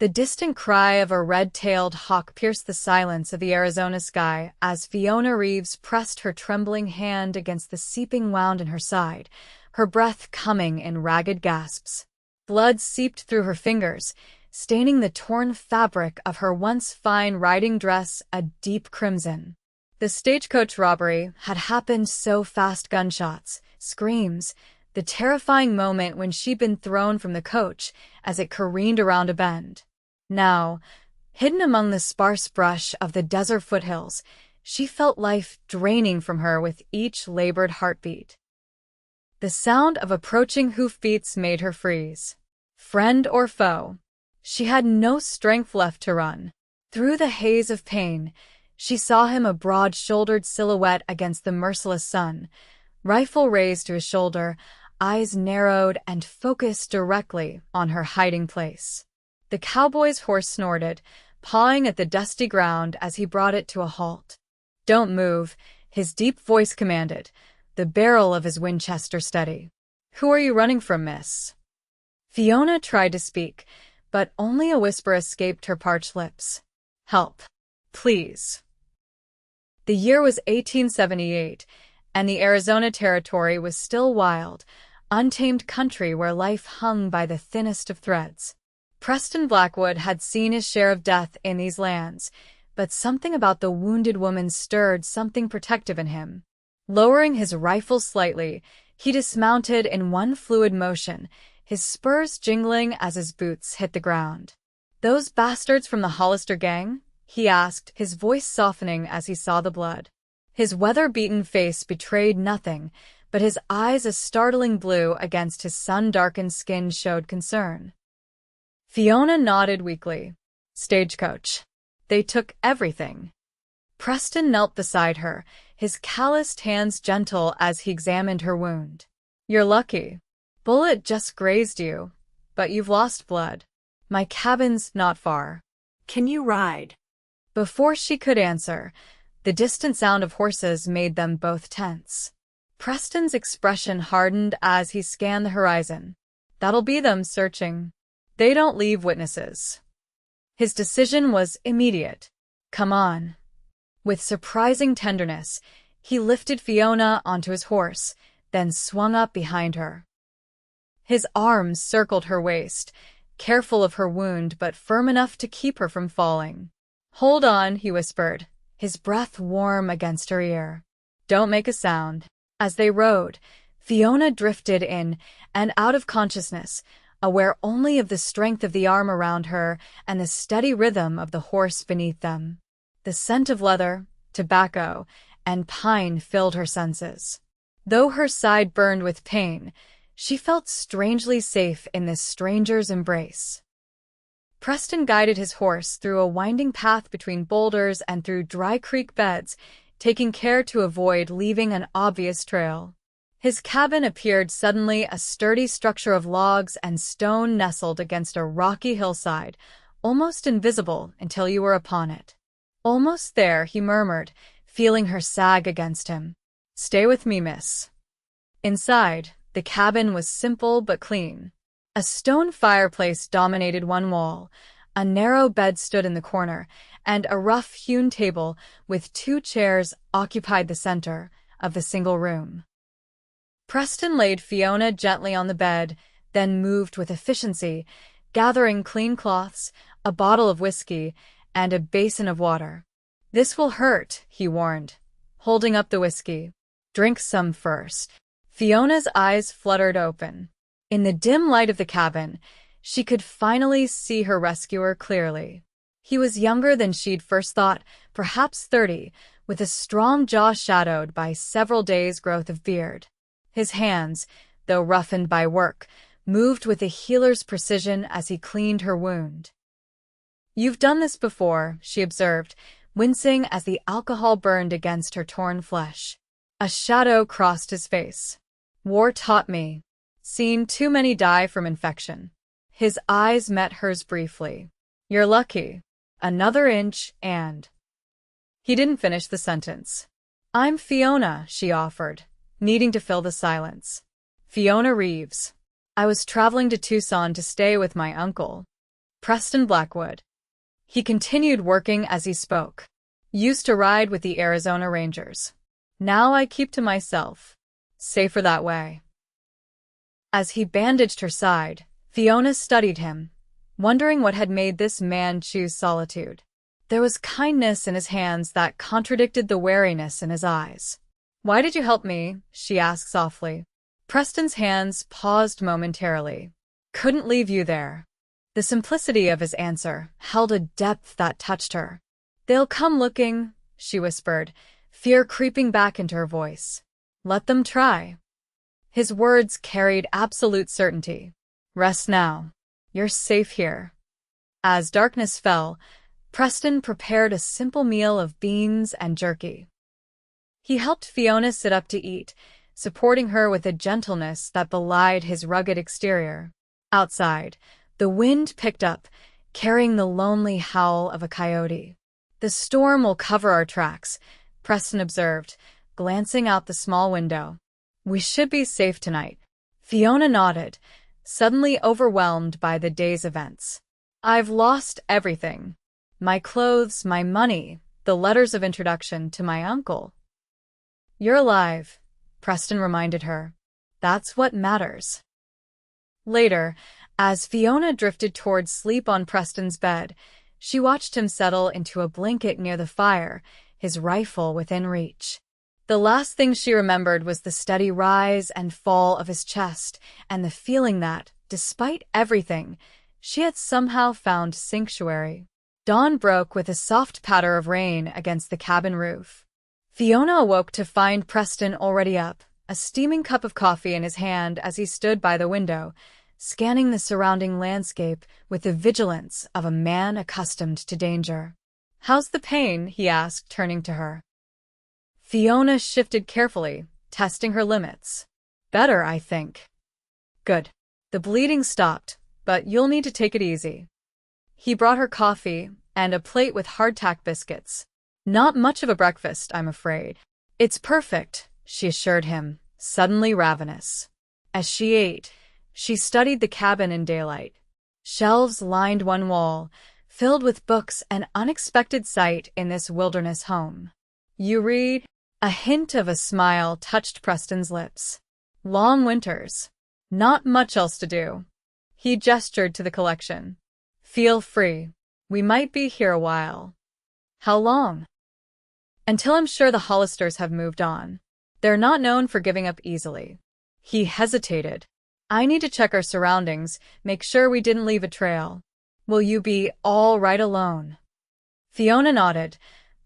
The distant cry of a red-tailed hawk pierced the silence of the Arizona sky as Fiona Reeves pressed her trembling hand against the seeping wound in her side, her breath coming in ragged gasps. Blood seeped through her fingers, staining the torn fabric of her once fine riding dress a deep crimson. The stagecoach robbery had happened so fast. Gunshots, screams, the terrifying moment when she'd been thrown from the coach as it careened around a bend. Now, hidden among the sparse brush of the desert foothills, she felt life draining from her with each labored heartbeat. The sound of approaching hoofbeats made her freeze. Friend or foe? She had no strength left to run. Through the haze of pain, she saw him, a broad-shouldered silhouette against the merciless sun, rifle raised to his shoulder, eyes narrowed and focused directly on her hiding place. The cowboy's horse snorted, pawing at the dusty ground as he brought it to a halt. "Don't move," his deep voice commanded, the barrel of his Winchester steady. "Who are you running from, miss?" Fiona tried to speak, but only a whisper escaped her parched lips. "Help. Please." The year was 1878, and the Arizona Territory was still wild, untamed country where life hung by the thinnest of threads. Preston Blackwood had seen his share of death in these lands, but something about the wounded woman stirred something protective in him. Lowering his rifle slightly, he dismounted in one fluid motion, his spurs jingling as his boots hit the ground. "Those bastards from the Hollister gang?" he asked, his voice softening as he saw the blood. His weather-beaten face betrayed nothing, but his eyes, a startling blue against his sun-darkened skin, showed concern. Fiona nodded weakly. "Stagecoach. They took everything." Preston knelt beside her, his calloused hands gentle as he examined her wound. "You're lucky. Bullet just grazed you, but you've lost blood. My cabin's not far. Can you ride?" Before she could answer, the distant sound of horses made them both tense. Preston's expression hardened as he scanned the horizon. "That'll be them searching. They don't leave witnesses." His decision was immediate. "Come on." With surprising tenderness, he lifted Fiona onto his horse, then swung up behind her. His arms circled her waist, careful of her wound but firm enough to keep her from falling. "Hold on," he whispered, his breath warm against her ear. "Don't make a sound." As they rode, Fiona drifted in and out of consciousness, aware only of the strength of the arm around her and the steady rhythm of the horse beneath them. The scent of leather, tobacco, and pine filled her senses. Though her side burned with pain, she felt strangely safe in this stranger's embrace. Preston guided his horse through a winding path between boulders and through dry creek beds, taking care to avoid leaving an obvious trail. His cabin appeared suddenly, a sturdy structure of logs and stone nestled against a rocky hillside, almost invisible until you were upon it. "Almost there," he murmured, feeling her sag against him. "Stay with me, miss." Inside, the cabin was simple but clean. A stone fireplace dominated one wall, a narrow bed stood in the corner, and a rough-hewn table with 2 chairs occupied the center of the single room. Preston laid Fiona gently on the bed, then moved with efficiency, gathering clean cloths, a bottle of whiskey, and a basin of water. "This will hurt," he warned, holding up the whiskey. "Drink some first." Fiona's eyes fluttered open. In the dim light of the cabin, she could finally see her rescuer clearly. He was younger than she'd first thought, perhaps 30, with a strong jaw shadowed by several days' growth of beard. His hands, though roughened by work, moved with a healer's precision as he cleaned her wound. "You've done this before," she observed, wincing as the alcohol burned against her torn flesh. A shadow crossed his face. "War taught me. Seen too many die from infection." His eyes met hers briefly. "You're lucky. Another inch and—" He didn't finish the sentence. "I'm Fiona," she offered, needing to fill the silence. "Fiona Reeves. I was traveling to Tucson to stay with my uncle." Preston Blackwood. He continued working as he spoke. Used to ride with the Arizona Rangers. Now I keep to myself. Safer that way. As he bandaged her side, Fiona studied him, wondering what had made this man choose solitude. There was kindness in his hands that contradicted the wariness in his eyes. "Why did you help me?" she asked softly. Preston's hands paused momentarily. "Couldn't leave you there." The simplicity of his answer held a depth that touched her. "They'll come looking," she whispered, fear creeping back into her voice. "Let them try." His words carried absolute certainty. "Rest now. You're safe here." As darkness fell, Preston prepared a simple meal of beans and jerky. He helped Fiona sit up to eat, supporting her with a gentleness that belied his rugged exterior. Outside, the wind picked up, carrying the lonely howl of a coyote. "The storm will cover our tracks," Preston observed, glancing out the small window. "We should be safe tonight." Fiona nodded, suddenly overwhelmed by the day's events. "I've lost everything. My clothes, my money, the letters of introduction to my uncle." "You're alive," Preston reminded her. "That's what matters." Later, as Fiona drifted towards sleep on Preston's bed, she watched him settle into a blanket near the fire, his rifle within reach. The last thing she remembered was the steady rise and fall of his chest and the feeling that, despite everything, she had somehow found sanctuary. Dawn broke with a soft patter of rain against the cabin roof. Fiona awoke to find Preston already up, a steaming cup of coffee in his hand as he stood by the window, scanning the surrounding landscape with the vigilance of a man accustomed to danger. "How's the pain?" he asked, turning to her. Fiona shifted carefully, testing her limits. "Better, I think." "Good. The bleeding stopped, but you'll need to take it easy." He brought her coffee and a plate with hardtack biscuits. "Not much of a breakfast, I'm afraid." "It's perfect," she assured him, suddenly ravenous. As she ate, she studied the cabin in daylight. Shelves lined one wall, filled with books, an unexpected sight in this wilderness home. "You read?" A hint of a smile touched Preston's lips. "Long winters. Not much else to do." He gestured to the collection. "Feel free. We might be here a while." "How long?" "Until I'm sure the Hollisters have moved on. They're not known for giving up easily." He hesitated. "I need to check our surroundings, make sure we didn't leave a trail." "Will you be all right alone?" Fiona nodded,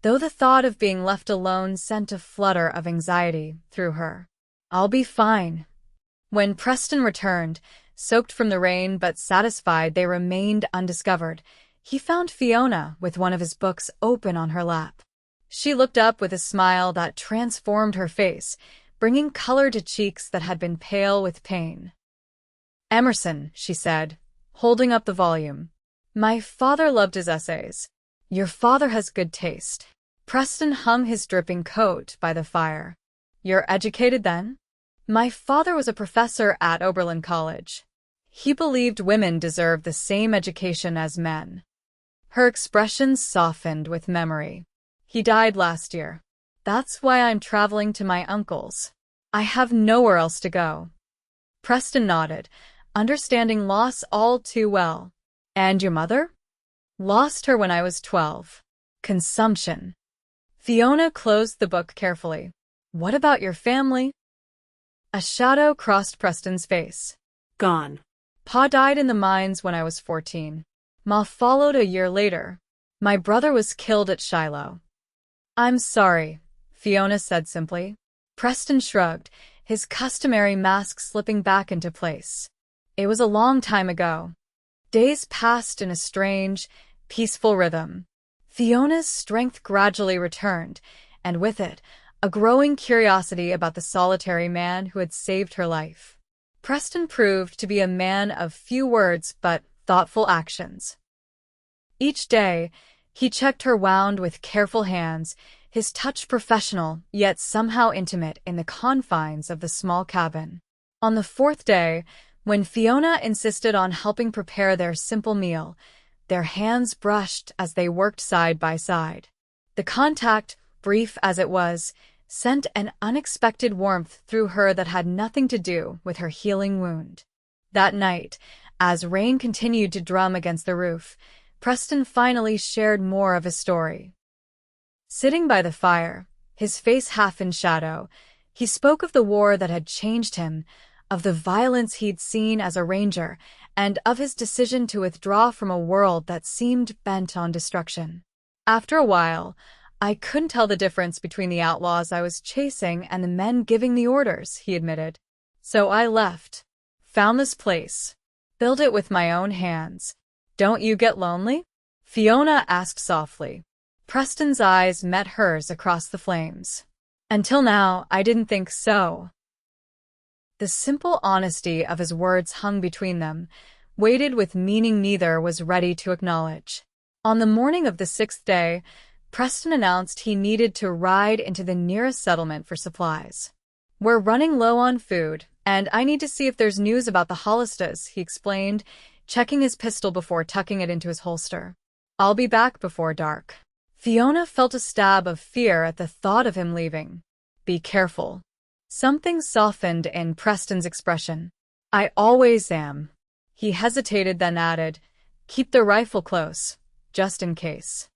though the thought of being left alone sent a flutter of anxiety through her. "I'll be fine." When Preston returned, soaked from the rain but satisfied they remained undiscovered, he found Fiona with one of his books open on her lap. She looked up with a smile that transformed her face, bringing color to cheeks that had been pale with pain. "Emerson," she said, holding up the volume. "My father loved his essays. Your father has good taste." Preston hung his dripping coat by the fire. "You're educated then?" "My father was a professor at Oberlin College. He believed women deserved the same education as men." Her expression softened with memory. "He died last year. That's why I'm traveling to my uncle's. I have nowhere else to go." Preston nodded, understanding loss all too well. "And your mother?" "Lost her when I was 12. Consumption." Fiona closed the book carefully. "What about your family?" A shadow crossed Preston's face. "Gone. Pa died in the mines when I was 14. Ma followed a year later. My brother was killed at Shiloh." "I'm sorry," Fiona said simply. Preston shrugged, his customary mask slipping back into place. "It was a long time ago." Days passed in a strange, peaceful rhythm. Fiona's strength gradually returned, and with it, a growing curiosity about the solitary man who had saved her life. Preston proved to be a man of few words but thoughtful actions. Each day, he checked her wound with careful hands, his touch professional yet somehow intimate in the confines of the small cabin. On the fourth day, when Fiona insisted on helping prepare their simple meal, Their hands brushed as they worked side by side. The contact, brief as it was, sent an unexpected warmth through her that had nothing to do with her healing wound. That night, as rain continued to drum against the roof, Preston finally shared more of his story. Sitting by the fire, his face half in shadow, he spoke of the war that had changed him, of the violence he'd seen as a ranger, and of his decision to withdraw from a world that seemed bent on destruction. After a while, I couldn't tell the difference between the outlaws I was chasing and the men giving the orders, he admitted. So I left. Found this place. Built it with my own hands. Don't you get lonely? Fiona asked softly. Preston's eyes met hers across the flames. Until now, I didn't think so. The simple honesty of his words hung between them, weighted with meaning neither was ready to acknowledge. On the morning of the 6th day, Preston announced he needed to ride into the nearest settlement for supplies. We're running low on food, and I need to see if there's news about the Hollistas, he explained, checking his pistol before tucking it into his holster. I'll be back before dark. Fiona felt a stab of fear at the thought of him leaving. Be careful. Something softened in Preston's expression. I always am. He hesitated, then added, keep the rifle close, just in case.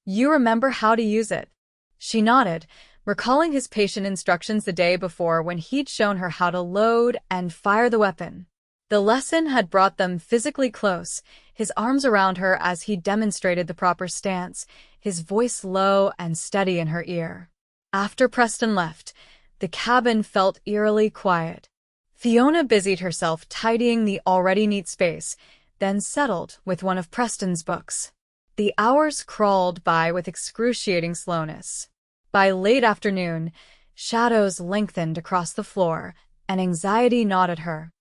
You remember how to use it? She nodded, recalling his patient instructions the day before when he'd shown her how to load and fire the weapon. The lesson had brought them physically close, his arms around her as he demonstrated the proper stance, his voice low and steady in her ear. After Preston left, the cabin felt eerily quiet. Fiona busied herself tidying the already neat space, then settled with one of Preston's books. The hours crawled by with excruciating slowness. By late afternoon, shadows lengthened across the floor, and anxiety gnawed at her.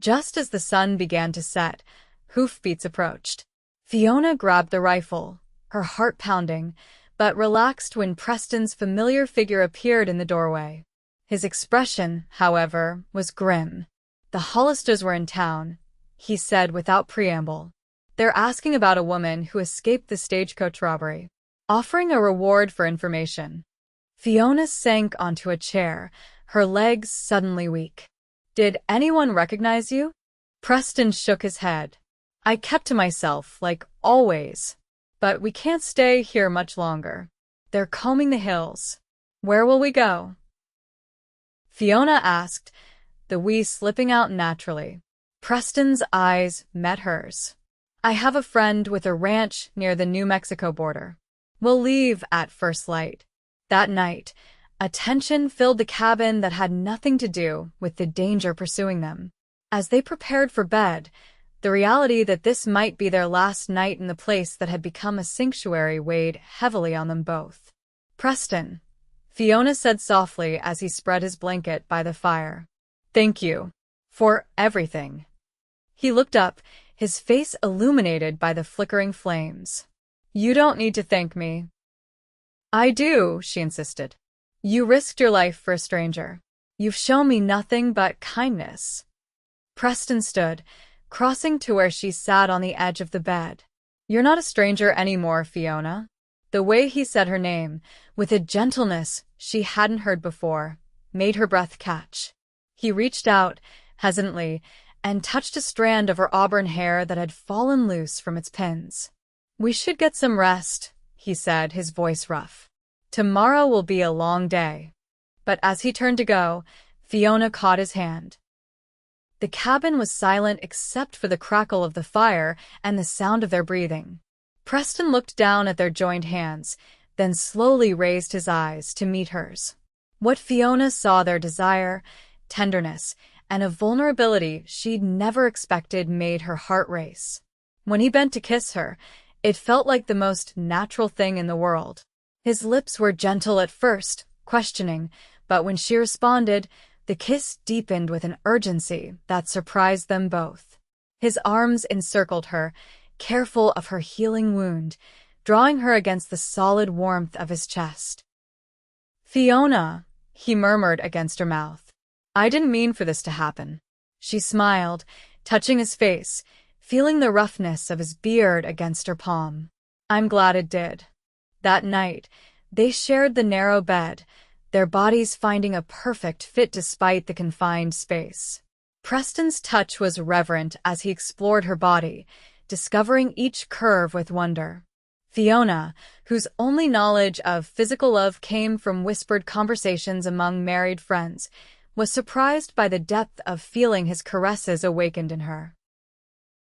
Just as the sun began to set, hoofbeats approached. Fiona grabbed the rifle, her heart pounding, but relaxed when Preston's familiar figure appeared in the doorway. His expression, however, was grim. The Hollistas were in town, he said without preamble. They're asking about a woman who escaped the stagecoach robbery, offering a reward for information. Fiona sank onto a chair, her legs suddenly weak. Did anyone recognize you? Preston shook his head. I kept to myself, like always. But we can't stay here much longer. They're combing the hills. Where will we go? Fiona asked, the we slipping out naturally. Preston's eyes met hers. I have a friend with a ranch near the New Mexico border. We'll leave at first light. That night, a tension filled the cabin that had nothing to do with the danger pursuing them. As they prepared for bed, the reality that this might be their last night in the place that had become a sanctuary weighed heavily on them both. Preston, Fiona said softly as he spread his blanket by the fire. Thank you. For everything. He looked up, his face illuminated by the flickering flames. You don't need to thank me. I do, she insisted. You risked your life for a stranger. You've shown me nothing but kindness. Preston stood, crossing to where she sat on the edge of the bed. You're not a stranger anymore, Fiona. The way he said her name, with a gentleness she hadn't heard before, made her breath catch. He reached out, hesitantly, and touched a strand of her auburn hair that had fallen loose from its pins. We should get some rest, he said, his voice rough. Tomorrow will be a long day. But as he turned to go, Fiona caught his hand. The cabin was silent except for the crackle of the fire and the sound of their breathing. Preston looked down at their joined hands, then slowly raised his eyes to meet hers. What Fiona saw their desire, tenderness, and a vulnerability she'd never expected made her heart race. When he bent to kiss her, it felt like the most natural thing in the world. His lips were gentle at first, questioning, but when she responded, the kiss deepened with an urgency that surprised them both. His arms encircled her, careful of her healing wound, drawing her against the solid warmth of his chest. Fiona, he murmured against her mouth. I didn't mean for this to happen. She smiled, touching his face, feeling the roughness of his beard against her palm. "I'm glad it did." That night, they shared the narrow bed, their bodies finding a perfect fit despite the confined space. Preston's touch was reverent as he explored her body, discovering each curve with wonder. Fiona, whose only knowledge of physical love came from whispered conversations among married friends, was surprised by the depth of feeling his caresses awakened in her.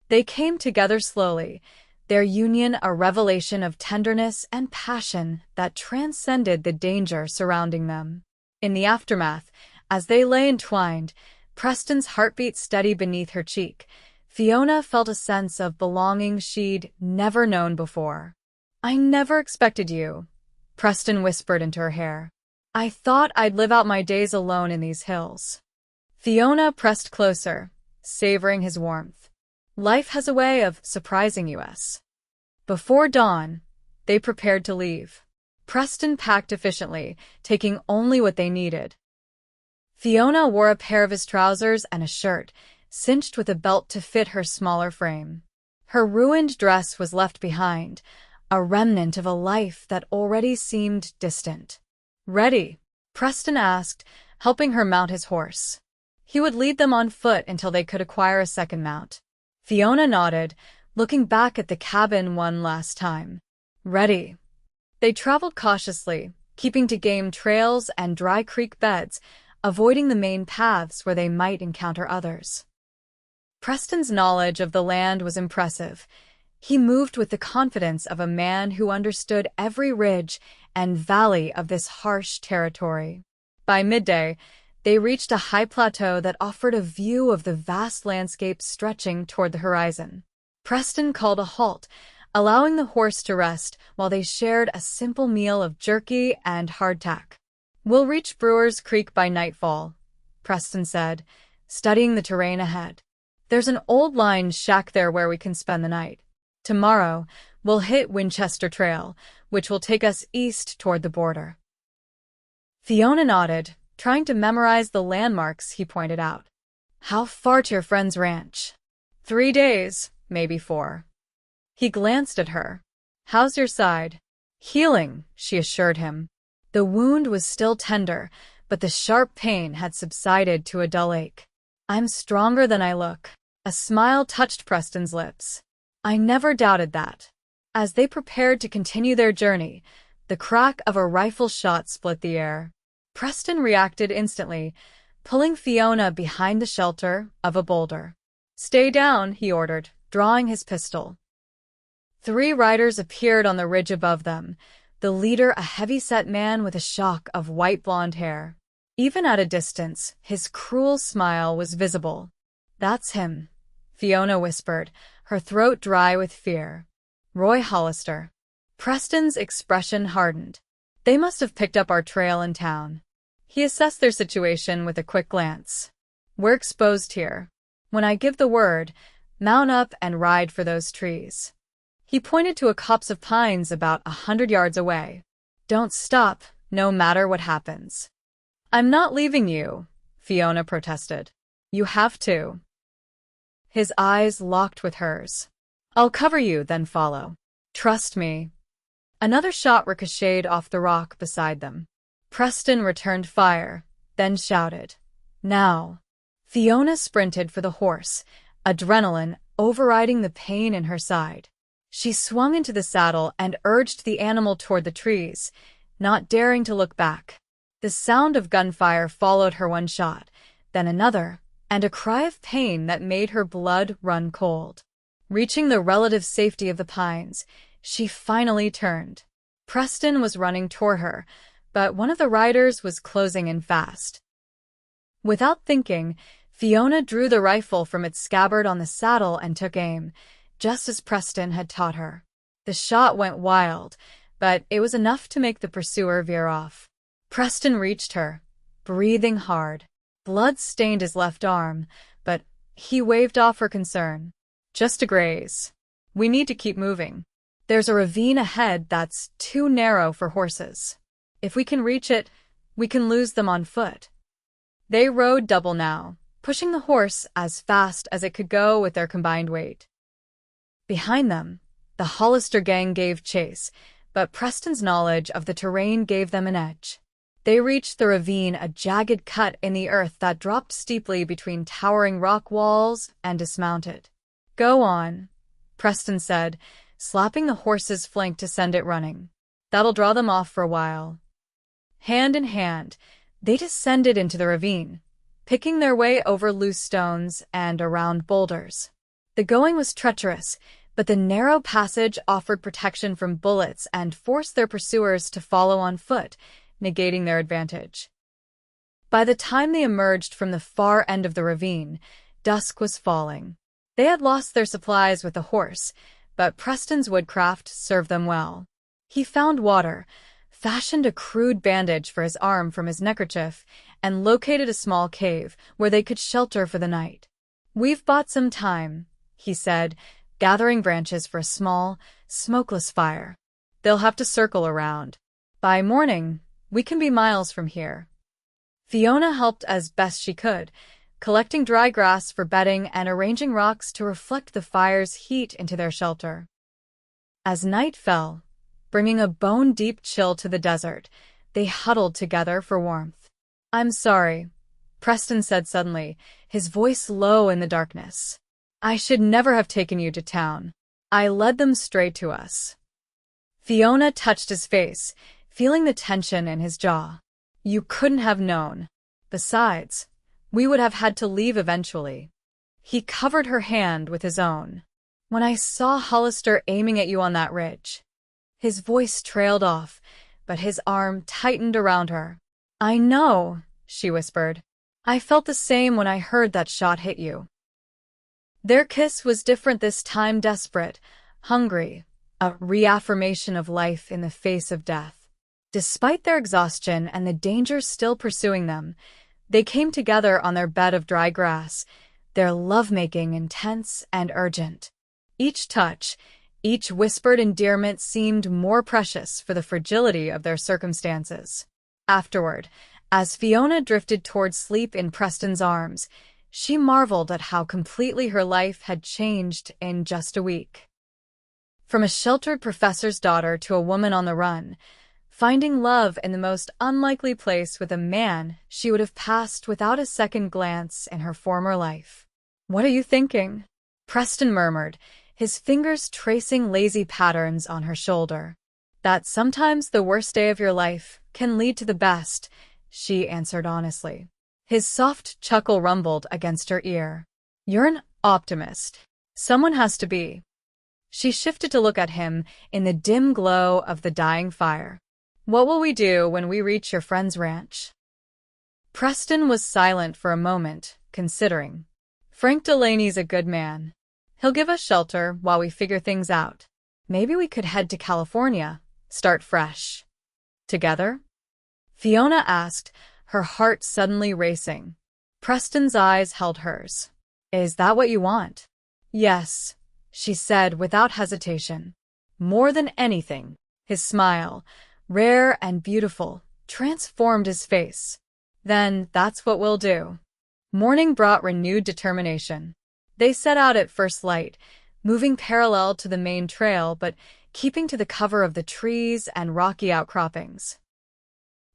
They came together slowly, their union a revelation of tenderness and passion that transcended the danger surrounding them. In the aftermath, as they lay entwined, Preston's heartbeat steady beneath her cheek, Fiona felt a sense of belonging she'd never known before. "I never expected you," Preston whispered into her hair. "I thought I'd live out my days alone in these hills." Fiona pressed closer, savoring his warmth. "Life has a way of surprising us." Before dawn, they prepared to leave. Preston packed efficiently, taking only what they needed. Fiona wore a pair of his trousers and a shirt, cinched with a belt to fit her smaller frame. Her ruined dress was left behind, a remnant of a life that already seemed distant. "Ready?" Preston asked, helping her mount his horse. He would lead them on foot until they could acquire a second mount. Fiona nodded, looking back at the cabin one last time. "Ready." They traveled cautiously, keeping to game trails and dry creek beds, avoiding the main paths where they might encounter others. Preston's knowledge of the land was impressive. He moved with the confidence of a man who understood every ridge and valley of this harsh territory. By midday, they reached a high plateau that offered a view of the vast landscape stretching toward the horizon. Preston called a halt, allowing the horse to rest while they shared a simple meal of jerky and hardtack. "We'll reach Brewer's Creek by nightfall," Preston said, studying the terrain ahead. "There's an old line shack there where we can spend the night. Tomorrow, we'll hit Winchester Trail, which will take us east toward the border." Fiona nodded, trying to memorize the landmarks he pointed out. "How far to your friend's ranch?" 3 days, maybe 4. He glanced at her. "How's your side?" "Healing," she assured him. The wound was still tender, but the sharp pain had subsided to a dull ache. "I'm stronger than I look." A smile touched Preston's lips. "I never doubted that." As they prepared to continue their journey, the crack of a rifle shot split the air. Preston reacted instantly, pulling Fiona behind the shelter of a boulder. "Stay down," he ordered, drawing his pistol. 3 riders appeared on the ridge above them, the leader a heavy-set man with a shock of white blonde hair. Even at a distance, his cruel smile was visible. "That's him," Fiona whispered, her throat dry with fear. "Roy Hollister." Preston's expression hardened. "They must have picked up our trail in town." He assessed their situation with a quick glance. "We're exposed here. When I give the word, mount up and ride for those trees." He pointed to a copse of pines about 100 yards away. "Don't stop, no matter what happens." "I'm not leaving you," Fiona protested. "You have to." His eyes locked with hers. "I'll cover you, then follow. Trust me." Another shot ricocheted off the rock beside them. Preston returned fire, then shouted, "Now!" Fiona sprinted for the horse, adrenaline overriding the pain in her side. She swung into the saddle and urged the animal toward the trees, not daring to look back. The sound of gunfire followed her one shot, then another, and a cry of pain that made her blood run cold. Reaching the relative safety of the pines, she finally turned. Preston was running toward her, but one of the riders was closing in fast. Without thinking, Fiona drew the rifle from its scabbard on the saddle and took aim, just as Preston had taught her. The shot went wild, but it was enough to make the pursuer veer off. Preston reached her, breathing hard. Blood stained his left arm, but he waved off her concern. "Just a graze. We need to keep moving. There's a ravine ahead that's too narrow for horses. If we can reach it, we can lose them on foot." They rode double now, pushing the horse as fast as it could go with their combined weight. Behind them, the Hollister gang gave chase, but Preston's knowledge of the terrain gave them an edge. They reached the ravine, a jagged cut in the earth that dropped steeply between towering rock walls, and dismounted. "Go on," Preston said, slapping the horse's flank to send it running. "That'll draw them off for a while." Hand in hand, they descended into the ravine, picking their way over loose stones and around boulders. The going was treacherous, but the narrow passage offered protection from bullets and forced their pursuers to follow on foot, negating their advantage. By the time they emerged from the far end of the ravine, dusk was falling. They had lost their supplies with the horse, but Preston's woodcraft served them well. He found water, fashioned a crude bandage for his arm from his neckerchief, and located a small cave where they could shelter for the night. "We've bought some time," he said, gathering branches for a small, smokeless fire. "They'll have to circle around. By morning, we can be miles from here." Fiona helped as best she could, collecting dry grass for bedding and arranging rocks to reflect the fire's heat into their shelter. As night fell, bringing a bone-deep chill to the desert, they huddled together for warmth. "I'm sorry," Preston said suddenly, his voice low in the darkness. "I should never have taken you to town. I led them straight to us." Fiona touched his face, feeling the tension in his jaw. "You couldn't have known. Besides, we would have had to leave eventually." He covered her hand with his own. "When I saw Hollister aiming at you on that ridge." His voice trailed off, but his arm tightened around her. "I know," she whispered. "I felt the same when I heard that shot hit you." Their kiss was different this time, desperate, hungry, a reaffirmation of life in the face of death. Despite their exhaustion and the danger still pursuing them, they came together on their bed of dry grass, their lovemaking intense and urgent. Each touch, each whispered endearment seemed more precious for the fragility of their circumstances. Afterward, as Fiona drifted toward sleep in Preston's arms, she marveled at how completely her life had changed in just a week. From a sheltered professor's daughter to a woman on the run, finding love in the most unlikely place with a man she would have passed without a second glance in her former life. "What are you thinking?" Preston murmured, his fingers tracing lazy patterns on her shoulder. "That sometimes the worst day of your life can lead to the best," she answered honestly. His soft chuckle rumbled against her ear. "You're an optimist. Someone has to be." She shifted to look at him in the dim glow of the dying fire. "What will we do when we reach your friend's ranch?" Preston was silent for a moment, considering. "Frank Delaney's a good man. He'll give us shelter while we figure things out. Maybe we could head to California, start fresh." "Together?" Fiona asked, her heart suddenly racing. Preston's eyes held hers. "Is that what you want?" "Yes," she said without hesitation. "More than anything." His smile, rare and beautiful, transformed his face. "Then that's what we'll do." Morning brought renewed determination. They set out at first light, moving parallel to the main trail but keeping to the cover of the trees and rocky outcroppings.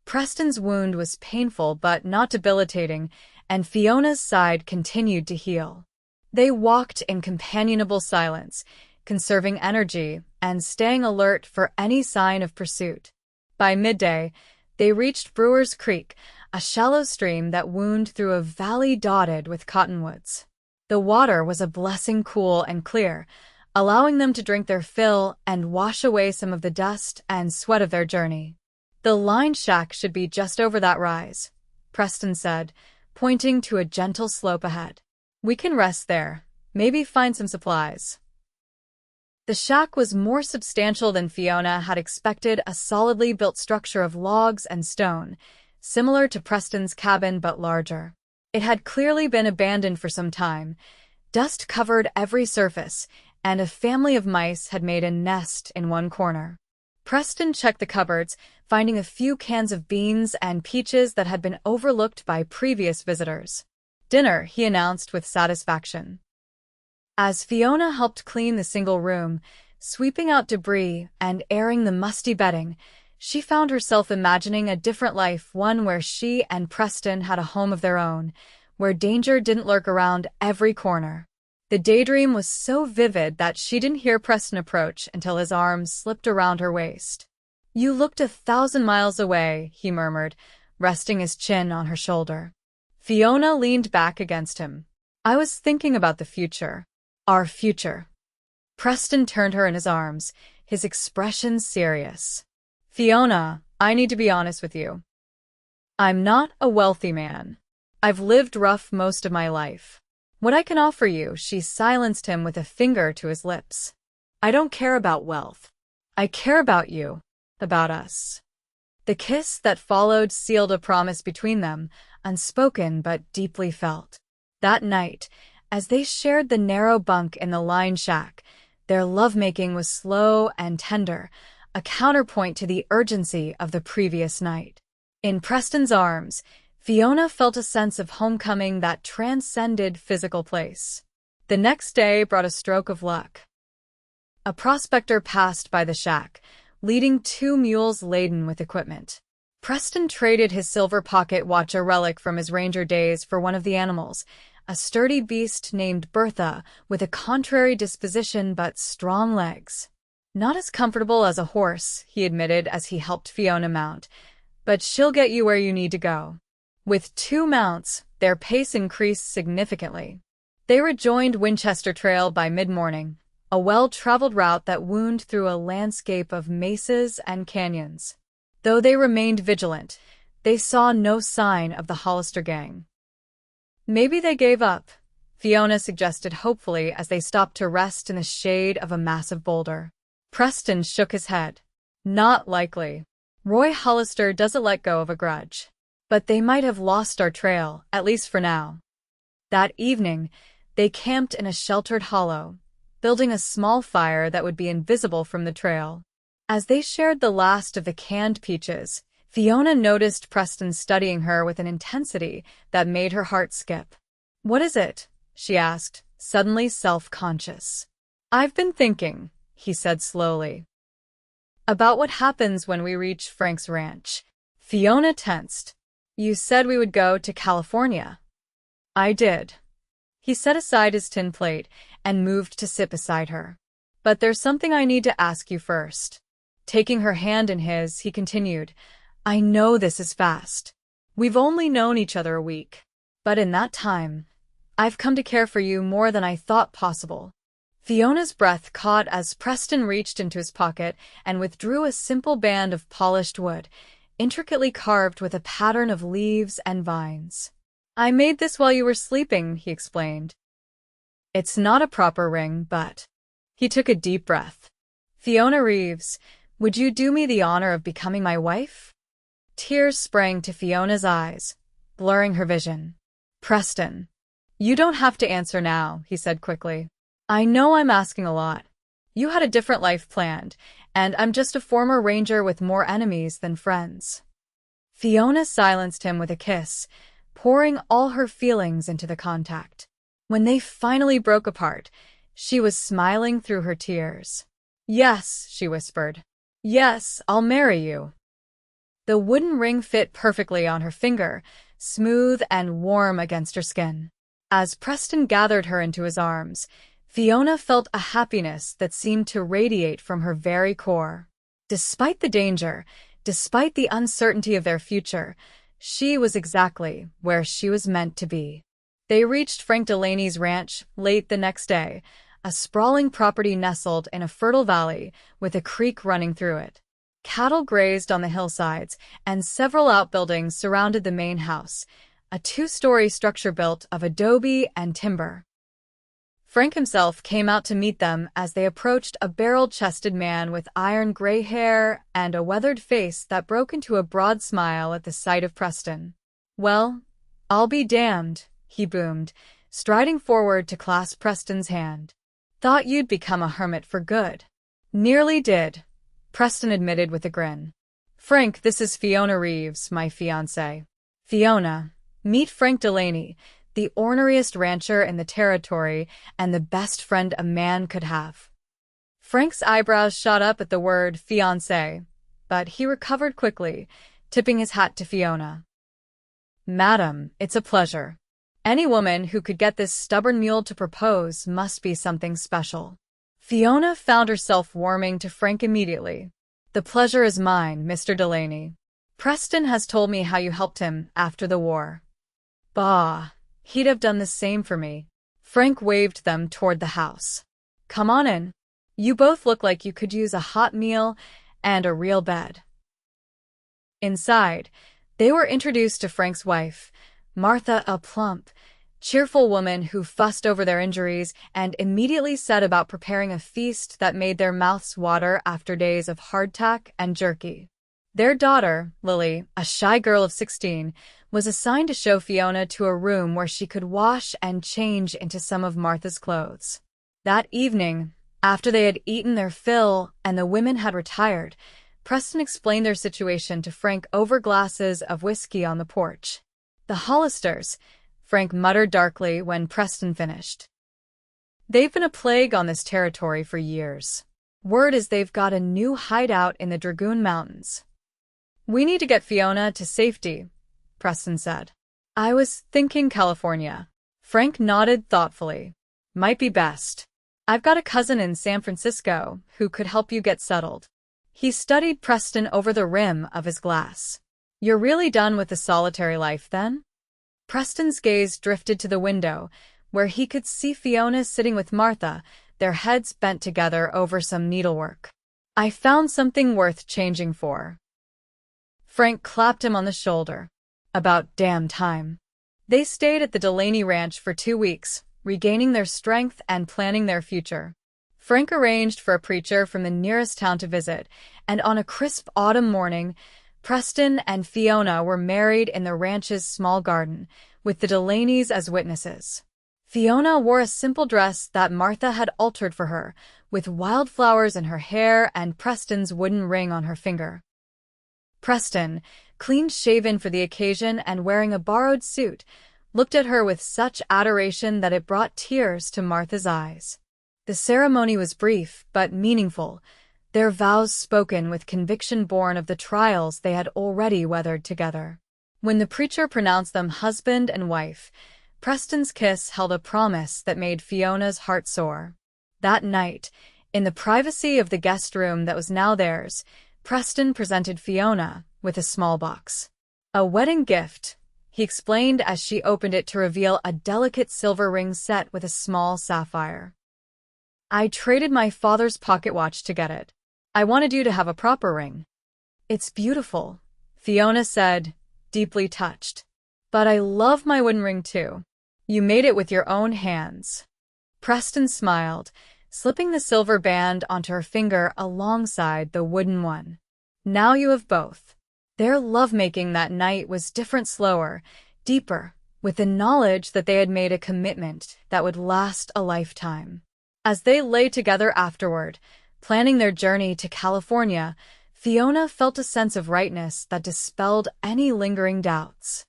Preston's wound was painful but not debilitating, and Fiona's side continued to heal. They walked in companionable silence, conserving energy and staying alert for any sign of pursuit. By midday, they reached Brewer's Creek, a shallow stream that wound through a valley dotted with cottonwoods. The water was a blessing, cool and clear, allowing them to drink their fill and wash away some of the dust and sweat of their journey. "The line shack should be just over that rise," Preston said, pointing to a gentle slope ahead. "We can rest there, maybe find some supplies." The shack was more substantial than Fiona had expected, a solidly built structure of logs and stone, similar to Preston's cabin but larger. It had clearly been abandoned for some time. Dust covered every surface, and a family of mice had made a nest in one corner. Preston checked the cupboards, finding a few cans of beans and peaches that had been overlooked by previous visitors. "Dinner," he announced with satisfaction. As Fiona helped clean the single room, sweeping out debris and airing the musty bedding, she found herself imagining a different life, one where she and Preston had a home of their own, where danger didn't lurk around every corner. The daydream was so vivid that she didn't hear Preston approach until his arms slipped around her waist. "You looked 1,000 miles away," he murmured, resting his chin on her shoulder. Fiona leaned back against him. "I was thinking about the future. Our future." Preston turned her in his arms, his expression serious. "Fiona, I need to be honest with you. I'm not a wealthy man. I've lived rough most of my life. What I can offer you," she silenced him with a finger to his lips. "I don't care about wealth. I care about you, about us." The kiss that followed sealed a promise between them, unspoken but deeply felt. That night, as they shared the narrow bunk in the line shack, their lovemaking was slow and tender, a counterpoint to the urgency of the previous night. In Preston's arms, Fiona felt a sense of homecoming that transcended physical place. The next day brought a stroke of luck. A prospector passed by the shack, leading 2 mules laden with equipment. Preston traded his silver pocket watch, a relic from his ranger days, for one of the animals, a sturdy beast named Bertha, with a contrary disposition but strong legs. "Not as comfortable as a horse," he admitted as he helped Fiona mount, "but she'll get you where you need to go." With 2 mounts, their pace increased significantly. They rejoined Winchester Trail by mid-morning, a well-traveled route that wound through a landscape of mesas and canyons. Though they remained vigilant, they saw no sign of the Hollister gang. "Maybe they gave up," Fiona suggested hopefully as they stopped to rest in the shade of a massive boulder. Preston shook his head. "Not likely. Roy Hollister doesn't let go of a grudge. But they might have lost our trail, at least for now." That evening, they camped in a sheltered hollow, building a small fire that would be invisible from the trail. As they shared the last of the canned peaches, Fiona noticed Preston studying her with an intensity that made her heart skip. "What is it?" she asked, suddenly self-conscious. "I've been thinking," he said slowly, "about what happens when we reach Frank's ranch." Fiona tensed. "You said we would go to California." "I did." He set aside his tin plate and moved to sit beside her. "But there's something I need to ask you first." Taking her hand in his, he continued, "I know this is fast. We've only known each other a week. But in that time, I've come to care for you more than I thought possible." Fiona's breath caught as Preston reached into his pocket and withdrew a simple band of polished wood, intricately carved with a pattern of leaves and vines. "I made this while you were sleeping," he explained. "It's not a proper ring, but—" He took a deep breath. "Fiona Reeves, would you do me the honor of becoming my wife?" Tears sprang to Fiona's eyes, blurring her vision. "Preston, you don't have to answer now," he said quickly. "I know I'm asking a lot. You had a different life planned, and I'm just a former ranger with more enemies than friends." Fiona silenced him with a kiss, pouring all her feelings into the contact. When they finally broke apart, she was smiling through her tears. "Yes," she whispered. "Yes, I'll marry you." The wooden ring fit perfectly on her finger, smooth and warm against her skin. As Preston gathered her into his arms, Fiona felt a happiness that seemed to radiate from her very core. Despite the danger, despite the uncertainty of their future, she was exactly where she was meant to be. They reached Frank Delaney's ranch late the next day, a sprawling property nestled in a fertile valley with a creek running through it. Cattle grazed on the hillsides, and several outbuildings surrounded the main house, a 2-story structure built of adobe and timber. Frank himself came out to meet them as they approached, a barrel-chested man with iron gray hair and a weathered face that broke into a broad smile at the sight of Preston. "Well, I'll be damned," he boomed, striding forward to clasp Preston's hand. "Thought you'd become a hermit for good." "Nearly did," Preston admitted with a grin. "Frank, this is Fiona Reeves, my fiancée. Fiona, meet Frank Delaney, the orneriest rancher in the territory and the best friend a man could have. Frank's eyebrows shot up at the word fiancé, but he recovered quickly, tipping his hat to Fiona. "Madam, it's a pleasure. Any woman who could get this stubborn mule to propose must be something special." Fiona found herself warming to Frank immediately. "The pleasure is mine, Mr. Delaney. Preston has told me how you helped him after the war." "Bah, he'd have done the same for me." Frank waved them toward the house. "Come on in. You both look like you could use a hot meal and a real bed." Inside, they were introduced to Frank's wife, Martha, a plump, cheerful woman who fussed over their injuries and immediately set about preparing a feast that made their mouths water after days of hardtack and jerky. Their daughter, Lily, a shy girl of 16, was assigned to show Fiona to a room where she could wash and change into some of Martha's clothes. That evening, after they had eaten their fill and the women had retired, Preston explained their situation to Frank over glasses of whiskey on the porch. "The Hollisters," Frank muttered darkly when Preston finished. "They've been a plague on this territory for years. Word is they've got a new hideout in the Dragoon Mountains." "We need to get Fiona to safety," Preston said. "I was thinking California." Frank nodded thoughtfully. "Might be best. I've got a cousin in San Francisco who could help you get settled." He studied Preston over the rim of his glass. "You're really done with the solitary life, then?" Preston's gaze drifted to the window, where he could see Fiona sitting with Martha, their heads bent together over some needlework. "I found something worth changing for." Frank clapped him on the shoulder. "About damn time." They stayed at the Delaney Ranch for 2 weeks, regaining their strength and planning their future. Frank arranged for a preacher from the nearest town to visit, and on a crisp autumn morning, Preston and Fiona were married in the ranch's small garden, with the Delaneys as witnesses. Fiona wore a simple dress that Martha had altered for her, with wildflowers in her hair and Preston's wooden ring on her finger. Preston, clean-shaven for the occasion and wearing a borrowed suit, looked at her with such adoration that it brought tears to Martha's eyes. The ceremony was brief but meaningful, their vows spoken with conviction born of the trials they had already weathered together. When the preacher pronounced them husband and wife, Preston's kiss held a promise that made Fiona's heart soar. That night, in the privacy of the guest room that was now theirs, Preston presented Fiona with a small box. "A wedding gift," he explained as she opened it to reveal a delicate silver ring set with a small sapphire. "I traded my father's pocket watch to get it. I wanted you to have a proper ring." "It's beautiful," Fiona said, deeply touched. "But I love my wooden ring too. You made it with your own hands." Preston smiled, slipping the silver band onto her finger alongside the wooden one. "Now you have both." Their lovemaking that night was different, slower, deeper, with the knowledge that they had made a commitment that would last a lifetime. As they lay together afterward, planning their journey to California, Fiona felt a sense of rightness that dispelled any lingering doubts.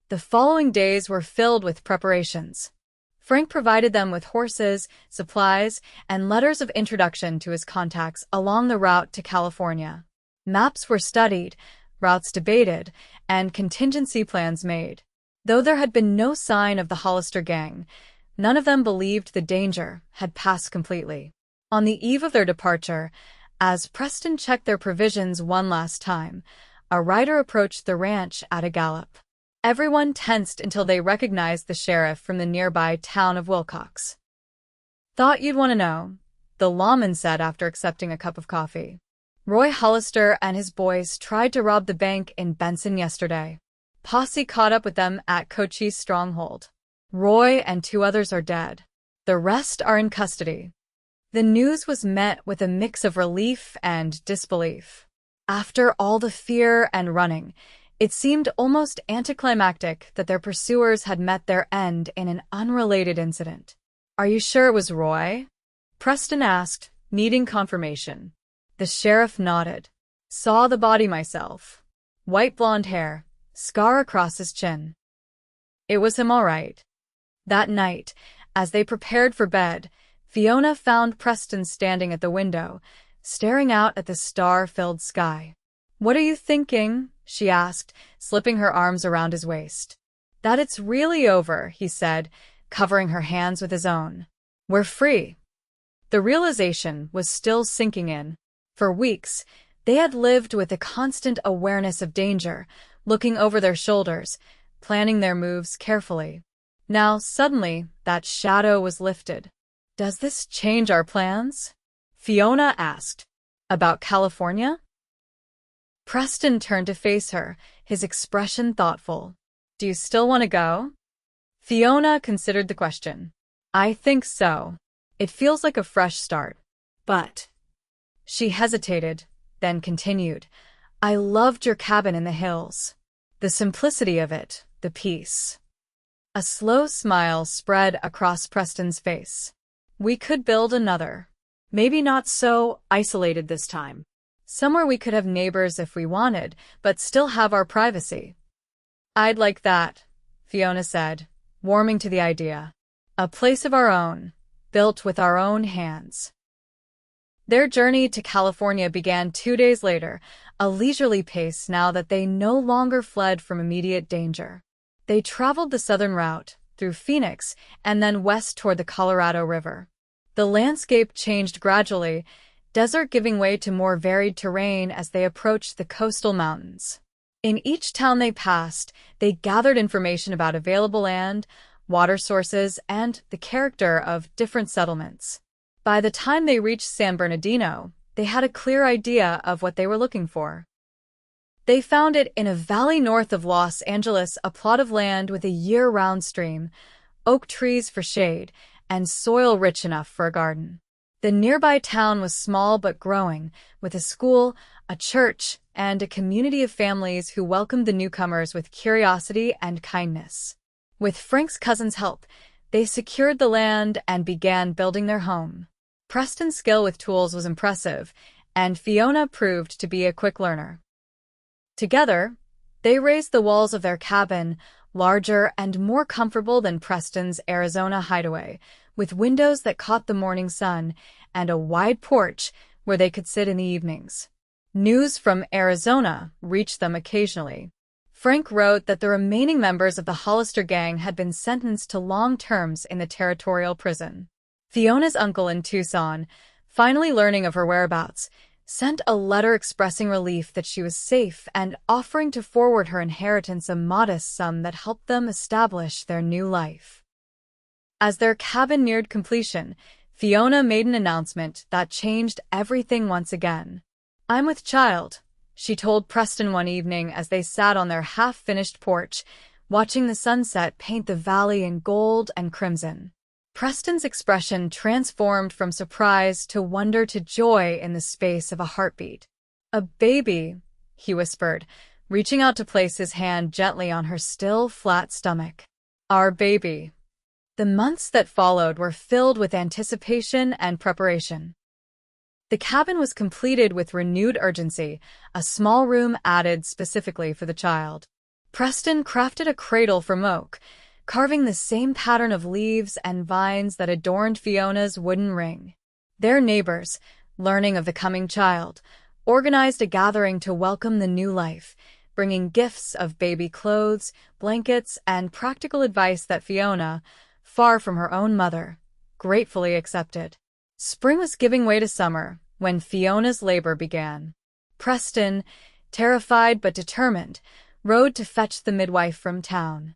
The following days were filled with preparations. Frank provided them with horses, supplies, and letters of introduction to his contacts along the route to California. Maps were studied, routes debated, and contingency plans made. Though there had been no sign of the Hollister gang, none of them believed the danger had passed completely. On the eve of their departure, as Preston checked their provisions one last time, a rider approached the ranch at a gallop. Everyone tensed until they recognized the sheriff from the nearby town of Wilcox. "Thought you'd want to know," the lawman said after accepting a cup of coffee. "Roy Hollister and his boys tried to rob the bank in Benson yesterday. Posse caught up with them at Cochise Stronghold. Roy and 2 others are dead. The rest are in custody." The news was met with a mix of relief and disbelief. After all the fear and running, it seemed almost anticlimactic that their pursuers had met their end in an unrelated incident. "Are you sure it was Roy?" Preston asked, needing confirmation. The sheriff nodded. "Saw the body myself. White blonde hair, scar across his chin." It was him all right. That night, as they prepared for bed, Fiona found Preston standing at the window, staring out at the star-filled sky. "What are you thinking?" she asked, slipping her arms around his waist. "That it's really over," he said, covering her hands with his own. "We're free." The realization was still sinking in. For weeks, they had lived with a constant awareness of danger, looking over their shoulders, planning their moves carefully. Now, suddenly, that shadow was lifted. "Does this change our plans?" Fiona asked. "About California?" Preston turned to face her, his expression thoughtful. "Do you still want to go?" Fiona considered the question. "I think so. It feels like a fresh start. But—" She hesitated, then continued. "I loved your cabin in the hills. The simplicity of it, the peace." A slow smile spread across Preston's face. "We could build another. Maybe not so isolated this time. Somewhere we could have neighbors if we wanted, but still have our privacy." "I'd like that," Fiona said, warming to the idea. "A place of our own, built with our own hands." Their journey to California began 2 days later, a leisurely pace now that they no longer fled from immediate danger. They traveled the southern route, through Phoenix, and then west toward the Colorado River. The landscape changed gradually, desert giving way to more varied terrain as they approached the coastal mountains. In each town they passed, they gathered information about available land, water sources, and the character of different settlements. By the time they reached San Bernardino, they had a clear idea of what they were looking for. They found it in a valley north of Los Angeles, a plot of land with a year-round stream, oak trees for shade, and soil rich enough for a garden. The nearby town was small but growing, with a school, a church, and a community of families who welcomed the newcomers with curiosity and kindness. With Frank's cousin's help, they secured the land and began building their home. Preston's skill with tools was impressive, and Fiona proved to be a quick learner. Together, they raised the walls of their cabin, larger and more comfortable than Preston's Arizona hideaway, with windows that caught the morning sun and a wide porch where they could sit in the evenings. News from Arizona reached them occasionally. Frank wrote that the remaining members of the Hollister gang had been sentenced to long terms in the territorial prison. Fiona's uncle in Tucson, finally learning of her whereabouts, sent a letter expressing relief that she was safe and offering to forward her inheritance a modest sum that helped them establish their new life. As their cabin neared completion, Fiona made an announcement that changed everything once again. "I'm with child," she told Preston one evening as they sat on their half-finished porch, watching the sunset paint the valley in gold and crimson. Preston's expression transformed from surprise to wonder to joy in the space of a heartbeat. "A baby," he whispered, reaching out to place his hand gently on her still, flat stomach. "Our baby." The months that followed were filled with anticipation and preparation. The cabin was completed with renewed urgency, a small room added specifically for the child. Preston crafted a cradle from oak, carving the same pattern of leaves and vines that adorned Fiona's wooden ring. Their neighbors, learning of the coming child, organized a gathering to welcome the new life, bringing gifts of baby clothes, blankets, and practical advice that Fiona, far from her own mother, gratefully accepted. Spring was giving way to summer when Fiona's labor began. Preston, terrified but determined, rode to fetch the midwife from town.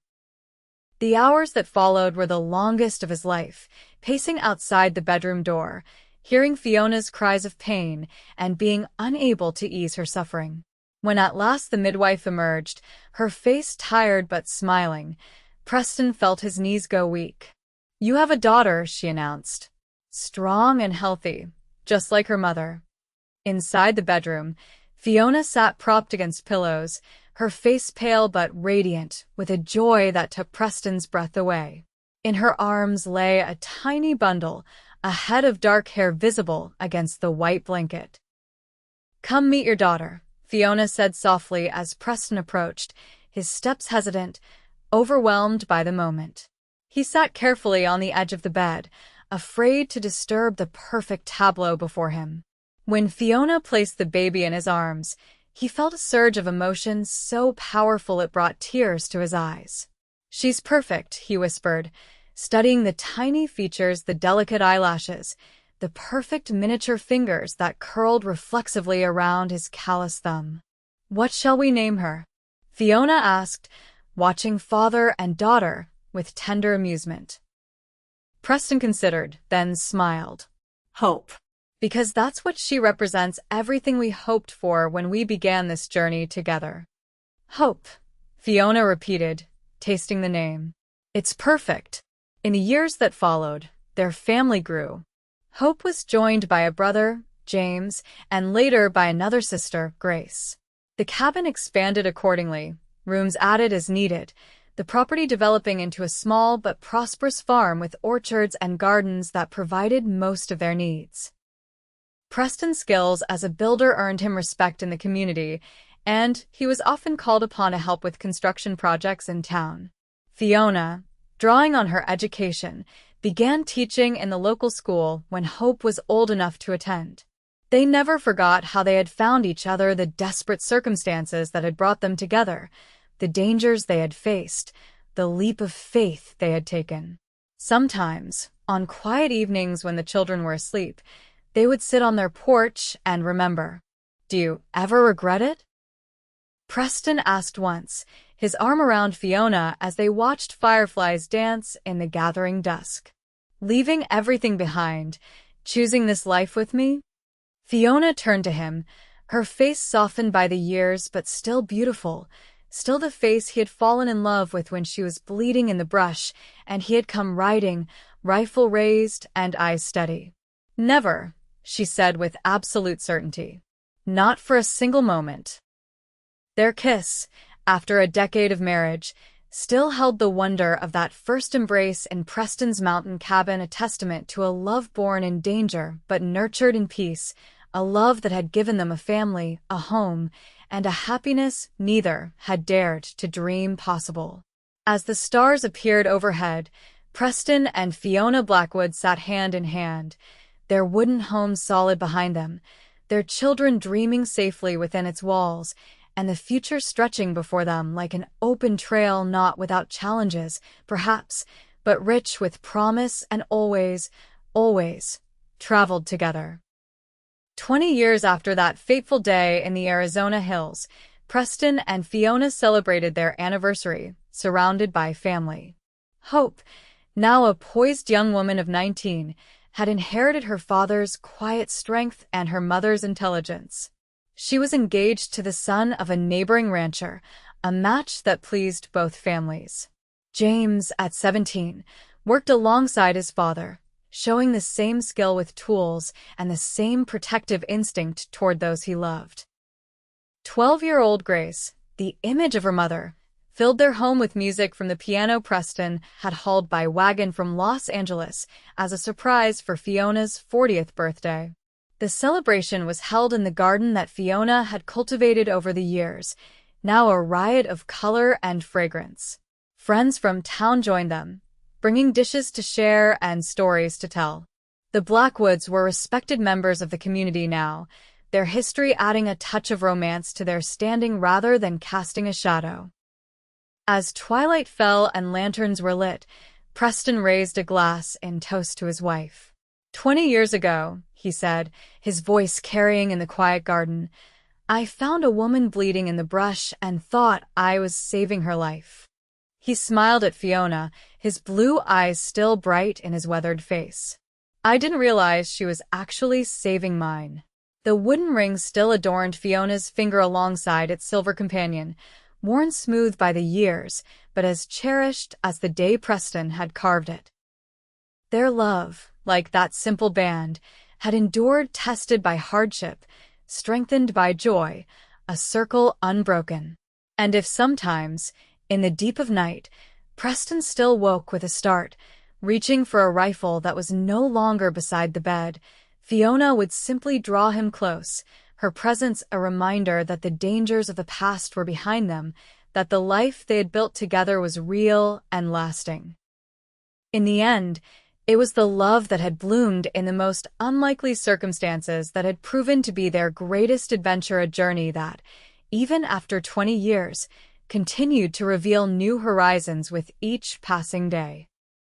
The hours that followed were the longest of his life, pacing outside the bedroom door, hearing Fiona's cries of pain and being unable to ease her suffering. When at last the midwife emerged, her face tired but smiling, Preston felt his knees go weak. "You have a daughter," she announced. "Strong and healthy, just like her mother." Inside the bedroom, Fiona sat propped against pillows, her face pale but radiant, with a joy that took Preston's breath away. In her arms lay a tiny bundle, a head of dark hair visible against the white blanket. "Come meet your daughter," Fiona said softly as Preston approached, his steps hesitant, overwhelmed by the moment. He sat carefully on the edge of the bed, afraid to disturb the perfect tableau before him. When Fiona placed the baby in his arms, he felt a surge of emotion so powerful it brought tears to his eyes. "She's perfect," he whispered, studying the tiny features, the delicate eyelashes, the perfect miniature fingers that curled reflexively around his calloused thumb. "What shall we name her?" Fiona asked, watching father and daughter with tender amusement. Preston considered, then smiled. "Hope. Because that's what she represents, everything we hoped for when we began this journey together." "Hope," Fiona repeated, tasting the name. "It's perfect." In the years that followed, their family grew. Hope was joined by a brother, James, and later by another sister, Grace. The cabin expanded accordingly, rooms added as needed, the property developing into a small but prosperous farm with orchards and gardens that provided most of their needs. Preston's skills as a builder earned him respect in the community, and he was often called upon to help with construction projects in town. Fiona, drawing on her education, began teaching in the local school when Hope was old enough to attend. They never forgot how they had found each other, the desperate circumstances that had brought them together, the dangers they had faced, the leap of faith they had taken. Sometimes, on quiet evenings when the children were asleep, they would sit on their porch and remember. "Do you ever regret it?" Preston asked once, his arm around Fiona as they watched fireflies dance in the gathering dusk. "Leaving everything behind, choosing this life with me?" Fiona turned to him, her face softened by the years but still beautiful, still the face he had fallen in love with when she was bleeding in the brush and he had come riding, rifle raised and eyes steady. "Never," she said with absolute certainty. "Not for a single moment." Their kiss, after a decade of marriage, still held the wonder of that first embrace in Preston's mountain cabin, a testament to a love born in danger but nurtured in peace, a love that had given them a family, a home, and a happiness neither had dared to dream possible. As the stars appeared overhead, Preston and Fiona Blackwood sat hand in hand, their wooden home solid behind them, their children dreaming safely within its walls, and the future stretching before them like an open trail, not without challenges, perhaps, but rich with promise, and always, always traveled together. 20 years after that fateful day in the Arizona hills, Preston and Fiona celebrated their anniversary, surrounded by family. Hope, now a poised young woman of 19, had inherited her father's quiet strength and her mother's intelligence. She was engaged to the son of a neighboring rancher, a match that pleased both families. James, at 17, worked alongside his father, showing the same skill with tools and the same protective instinct toward those he loved. 12-year-old Grace, the image of her mother, filled their home with music from the piano Preston had hauled by wagon from Los Angeles as a surprise for Fiona's 40th birthday. The celebration was held in the garden that Fiona had cultivated over the years, now a riot of color and fragrance. Friends from town joined them, bringing dishes to share and stories to tell. The Blackwoods were respected members of the community now, their history adding a touch of romance to their standing rather than casting a shadow. As twilight fell and lanterns were lit, Preston raised a glass in toast to his wife. 20 years ago, he said, his voice carrying in the quiet garden, I found a woman bleeding in the brush and thought I was saving her life. He smiled at Fiona, his blue eyes still bright in his weathered face. I didn't realize she was actually saving mine. The wooden ring still adorned Fiona's finger alongside its silver companion, worn smooth by the years, but as cherished as the day Preston had carved it. Their love, like that simple band, had endured, tested by hardship, strengthened by joy, a circle unbroken. And if sometimes, in the deep of night, Preston still woke with a start, reaching for a rifle that was no longer beside the bed, Fiona would simply draw him close, her presence a reminder that the dangers of the past were behind them, that the life they had built together was real and lasting. In the end, it was the love that had bloomed in the most unlikely circumstances that had proven to be their greatest adventure, a journey that, even after 20 years, continued to reveal new horizons with each passing day.